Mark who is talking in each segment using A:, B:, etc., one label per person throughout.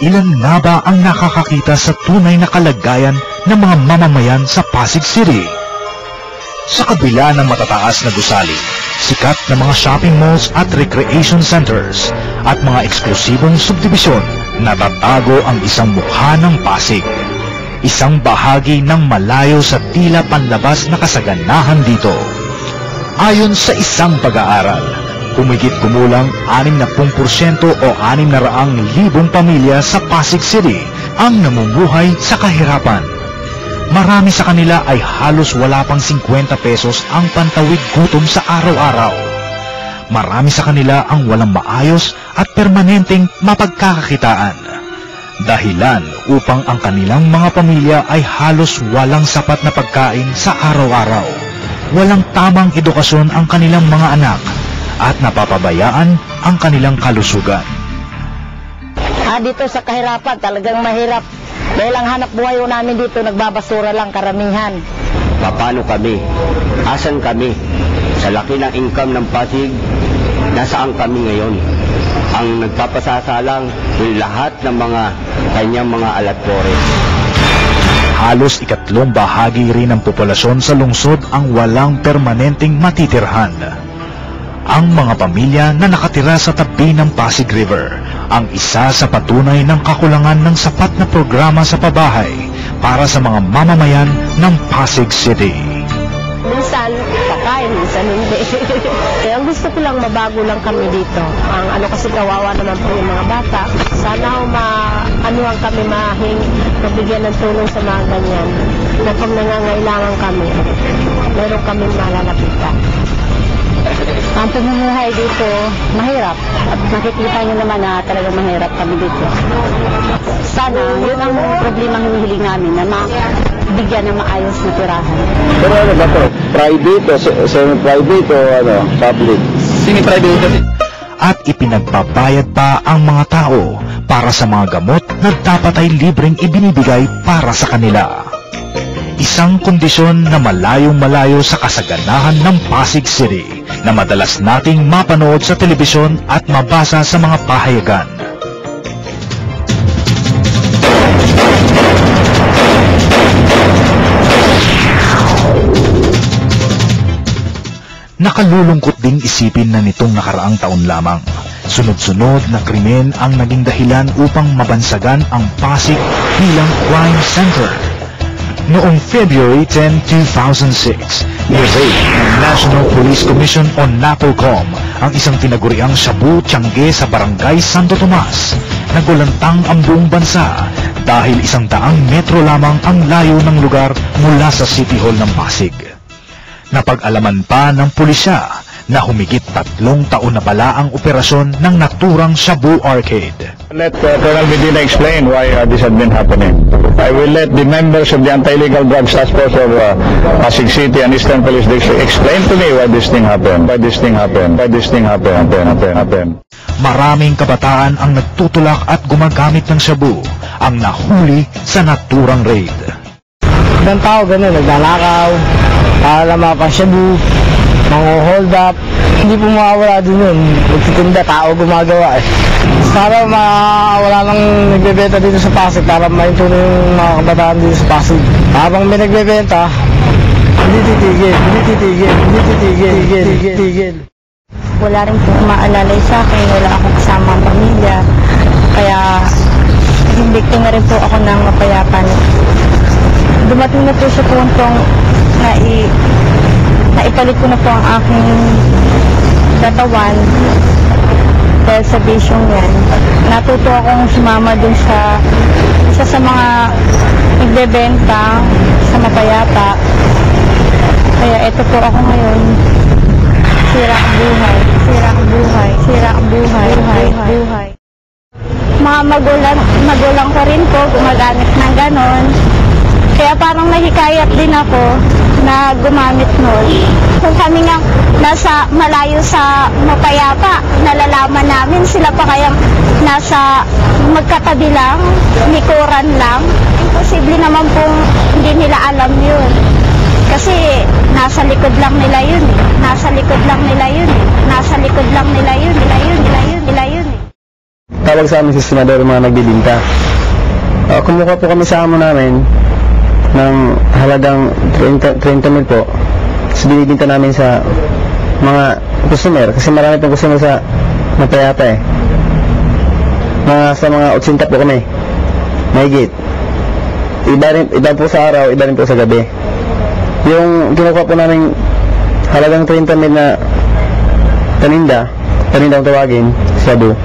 A: ilan nga ba ang nakakakita sa tunay na kalagayan ng mga mamamayan sa Pasig City? Sa kabila ng matataas na gusali, sikat na mga shopping malls at recreation centers at mga eksklusibong subdibisyon, natatago ang isang mukha ng Pasig. Isang bahagi ng malayo sa tila panlabas na kasaganahan dito. Ayon sa isang pag-aaral, humigit kumulang 60% o 600,000 pamilya sa Pasig City ang namumuhay sa kahirapan. Marami sa kanila ay halos wala pang 50 pesos ang pantawid gutom sa araw-araw. Marami sa kanila ang walang maayos at permanenteng mapagkakakitaan. Dahilan upang ang kanilang mga pamilya ay halos walang sapat na pagkain sa araw-araw. Walang tamang edukasyon ang kanilang mga anak at napapabayaan ang kanilang kalusugan.
B: Dito sa kahirapan talagang mahirap. Dahil ang hanap buhay namin dito, nagbabasura lang karamihan.
C: Paano kami? Asan kami? Sa laki ng income ng Pasig, nasaan kami ngayon? Ang nagpapasasalang yung lahat ng mga kanyang mga alatpore.
A: Halos 1/3 bahagi rin ng populasyon sa lungsod ang walang permanenteng matitirhan. Ang mga pamilya na nakatira sa tabi ng Pasig River ang isa sa patunay ng kakulangan ng sapat na programa sa pabahay para sa mga mamamayan ng Pasig City.
B: Minsan pakain, minsan hindi. Kaya ang gusto ko lang, mabago lang kami dito. Ang kasi kawawa naman po yung mga bata. Sana kami mabigyan ng tulong sa mga ganyan. Na kung nangangailangan kami, meron kami malalapitan. Ang pamumuhay dito, mahirap. At nakikita nyo naman na talagang mahirap kami dito. Sana, yun ang problemang hinihiling namin, na bigyan ng maayos na tirahan.
D: Pero ano ba ito? Private o semi-private o public? Semi-private.
A: At ipinagbabayad pa ang mga tao para sa mga gamot na dapat ay libreng ibinibigay para sa kanila. Isang kondisyon na malayong-malayo sa kasaganahan ng Pasig City na madalas nating mapanood sa telebisyon at mabasa sa mga pahayagan. Nakalulungkot ding isipin na nitong nakaraang taon lamang, sunod-sunod na krimen ang naging dahilan upang mabansagan ang Pasig bilang crime center. Noong February 10, 2006, ni-raid ng National Police Commission o NAPOLCOM ang isang tinaguriang Shabu Tiangge sa Barangay Santo Tomas. Nagulantang ang buong bansa dahil 100 metro lamang ang layo ng lugar mula sa City Hall ng Pasig. Napag-alaman pa ng pulisya na humigit 3 taon na pala ang operasyon ng naturang Shabu Arcade.
D: Let Colonel Medina explain why this had been happening. I will let the members of the Anti-Illegal Drugs Task Force of Pasig City and Eastern Police District explain to me why this thing happened. Why this thing happened. Why this thing happened.
A: Maraming kabataan ang nagtutulak at gumagamit ng shabu ang nahuli sa naturang raid.
E: Ibang tao ganun, naglalakaw, para mapasyabu, mang-hold up, hindi po mawawala din yun. Magtitinda, tao gumagawa eh. Para wala nang nagbebenta dito sa Pasig, para maintunin yung mga kabataan dito sa Pasig. Habang may nagbebenta, hindi titigil.
F: Wala rin po umaalalay sa akin, wala akong kasamang pamilya. Kaya, bigting na rin po ako ng mapayapan. Dumating na po sa puntong naipalit ko na po ang aking katawan dahil sa bisyong yan. Natuto akong sumama dun sa isa sa mga nagbebenta sa mapayapa. Kaya eto po ako ngayon. Sira ang buhay. Mga magulang ko rin po gumagamit ng ganon. Kaya parang nahikayat din ako na gumamit nun. Kung kami nga nasa malayo sa mapayapa, nalalaman namin sila pa kayang nasa magkatabi lang, likuran lang. Imposible naman pong hindi nila alam yun. Kasi nasa likod lang nila yun. Nasa likod lang nila yun.
E: Tawag sa amin sistemador yung mga nagbibinta. Kumuha po kami sa amo namin ng halagang 30,000 po. Tapos binibinta namin sa mga customer kasi marami pong customer sa Mapayapa eh. Sa mga 80 po kami. Mahigit. Iba po sa araw, iba rin po sa gabi. Yung kinukuha po namin halagang 30,000 na panindang tawagin, shabu.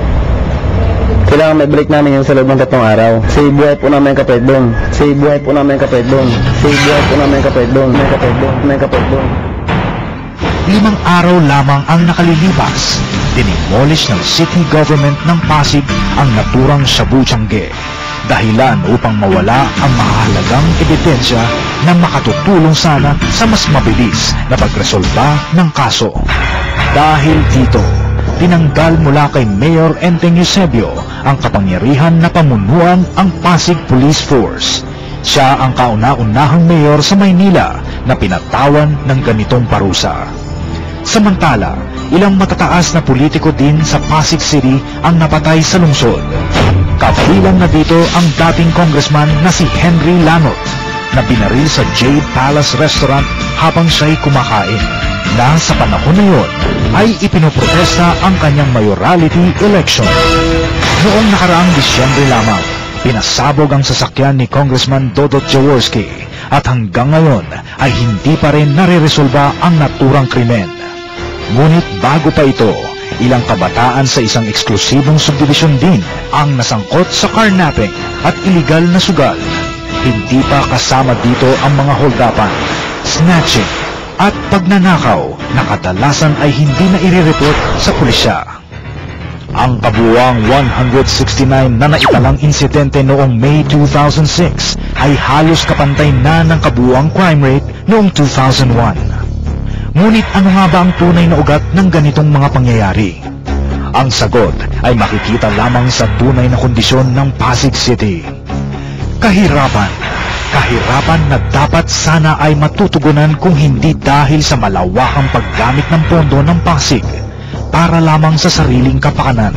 E: Kailangan may break namin yung sa loob ng 3 araw. Kasi buhay po namin kapatid doon. Kasi buhay po namin kapatid doon. Kasi buhay po namin kapatid doon. May kapatid doon.
A: 5 araw lamang ang nakalilipas, dinimolish ng city government ng Pasig ang naturang Shabu Tiangge. Dahilan upang mawala ang mahalagang ebidensya na makatutulong sana sa mas mabilis na pagresolba ng kaso. Dahil dito, tinanggal mula kay Mayor Enteng Eusebio ang kapangyarihan na pamunuan ang Pasig Police Force. Siya ang kauna-unahang mayor sa Maynila na pinatawan ng ganitong parusa. Samantala, ilang matataas na politiko din sa Pasig City ang napatay sa lungsod. Kabilang na dito ang dating congressman na si Henry Lanot na binaril sa Jade Palace Restaurant habang siya'y kumakain, na sa panahon na yun ay ipinoprotesta ang kanyang mayoralty election. Noong nakaraang Disyembre lamang, pinasabog ang sasakyan ni Congressman Dodot Jaworski at hanggang ngayon ay hindi pa rin nare-resolba ang naturang krimen. Ngunit bago pa ito, ilang kabataan sa isang eksklusibong subdivision din ang nasangkot sa carnapping at iligal na sugal. Hindi pa kasama dito ang mga holdapan, snatching at pagnanakaw na kadalasan ay hindi na irereport sa pulisya. Ang kabuuang 169 na naitalang insidente noong May 2006 ay halos kapantay na ng kabuuang crime rate noong 2001. Ngunit ano nga ba ang tunay na ugat ng ganitong mga pangyayari? Ang sagot ay makikita lamang sa tunay na kondisyon ng Pasig City. Kahirapan na dapat sana ay matutugunan kung hindi dahil sa malawakang paggamit ng pondo ng Pasig para lamang sa sariling kapakanan.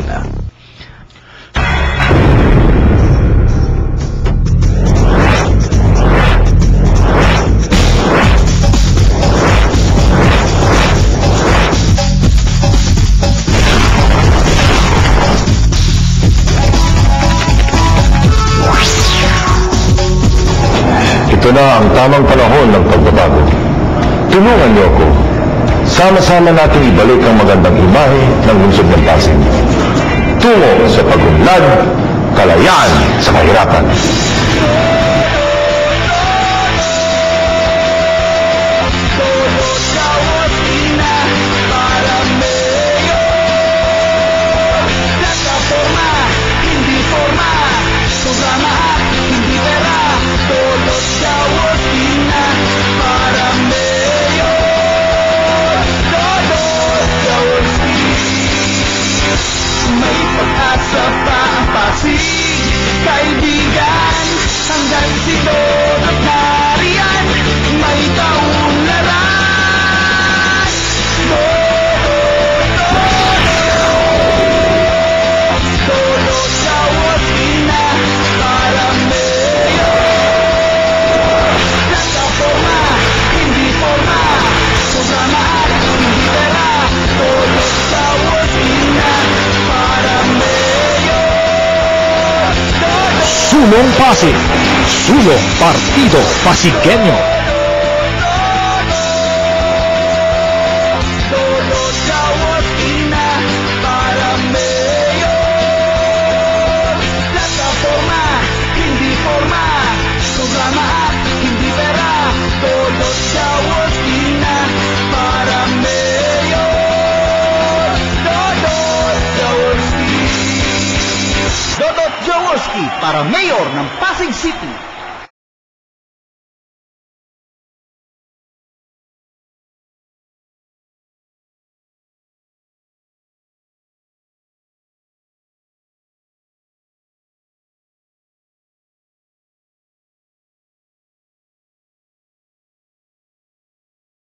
G: Ito na ang tamang panahon ng pagbabago. Tulungan niyo ako. Sama-sama natin ibalik ang magandang imahe ng lungsod ng Pasig. Tungo sa pag-unlad, kalayaan sa kahirapan.
H: Kaibigan, hanggang sino at nariyan, may kaunlaran. Todo sa wasina para mayor. Plataforma, hindi forma, programa at hindi pera. Todo sa wasina para mayor.
A: Sulong Pasig, Sulong Partido Pasigueño.
H: Todo sa wasina para mayor. Plataforma, hindi forma, programa at hindi pera. Todo sa wasina para mayor. Dodot Jaworski. Dodot Jaworski para mayor ng Pasig City.